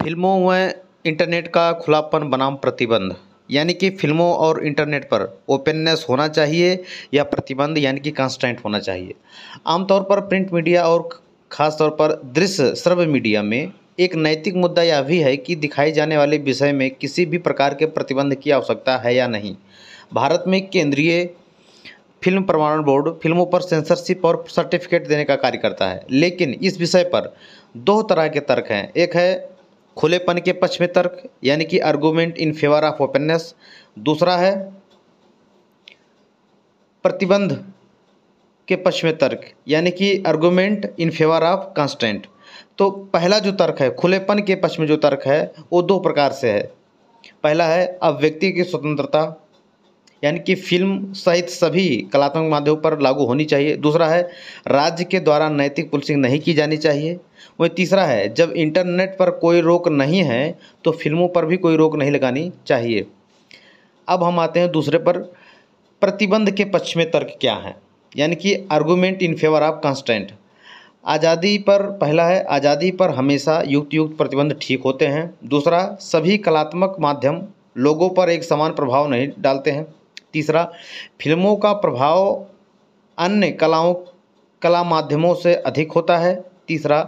फिल्मों में इंटरनेट का खुलापन बनाम प्रतिबंध, यानी कि फिल्मों और इंटरनेट पर ओपननेस होना चाहिए या प्रतिबंध यानी कि कंस्ट्रेंट होना चाहिए। आमतौर पर प्रिंट मीडिया और ख़ास तौर पर दृश्य श्रव्य मीडिया में एक नैतिक मुद्दा यह भी है कि दिखाए जाने वाले विषय में किसी भी प्रकार के प्रतिबंध की आवश्यकता है या नहीं। भारत में केंद्रीय फिल्म प्रमाणन बोर्ड फिल्मों पर सेंसरशिप और सर्टिफिकेट देने का कार्य करता है, लेकिन इस विषय पर दो तरह के तर्क हैं। एक है खुलेपन के पक्ष में तर्क, यानी कि argument in favour of openness. दूसरा है प्रतिबंध के पक्ष में तर्क, यानी कि argument in favour of constraint. तो पहला जो तर्क है, खुलेपन के पक्ष में जो तर्क है, वो दो प्रकार से है। पहला है अभिव्यक्ति की स्वतंत्रता, यानी कि फिल्म सहित सभी कलात्मक माध्यमों पर लागू होनी चाहिए। दूसरा है राज्य के द्वारा नैतिक पुलिसिंग नहीं की जानी चाहिए। वही तीसरा है जब इंटरनेट पर कोई रोक नहीं है तो फिल्मों पर भी कोई रोक नहीं लगानी चाहिए। अब हम आते हैं दूसरे पर, प्रतिबंध के पक्ष में तर्क क्या है, यानी कि argument in favour of constraint. आज़ादी पर पहला है आज़ादी पर हमेशा युक्त प्रतिबंध ठीक होते हैं। दूसरा, सभी कलात्मक माध्यम लोगों पर एक समान प्रभाव नहीं डालते हैं। तीसरा, फिल्मों का प्रभाव अन्य कला माध्यमों से अधिक होता है। तीसरा,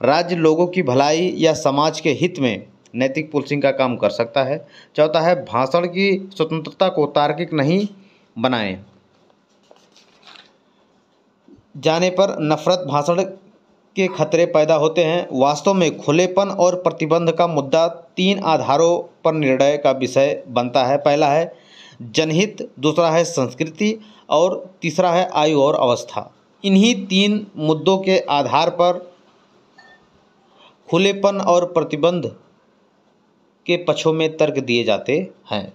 राज्य लोगों की भलाई या समाज के हित में नैतिक पुलिसिंग का काम कर सकता है। चौथा है भाषण की स्वतंत्रता को तार्किक नहीं बनाएं जाने पर नफरत भाषण के खतरे पैदा होते हैं। वास्तव में खुलेपन और प्रतिबंध का मुद्दा तीन आधारों पर निर्णय का विषय बनता है। पहला है जनहित, दूसरा है संस्कृति और तीसरा है आयु और अवस्था। इन्हीं तीन मुद्दों के आधार पर खुलेपन और प्रतिबंध के पक्षों में तर्क दिए जाते हैं।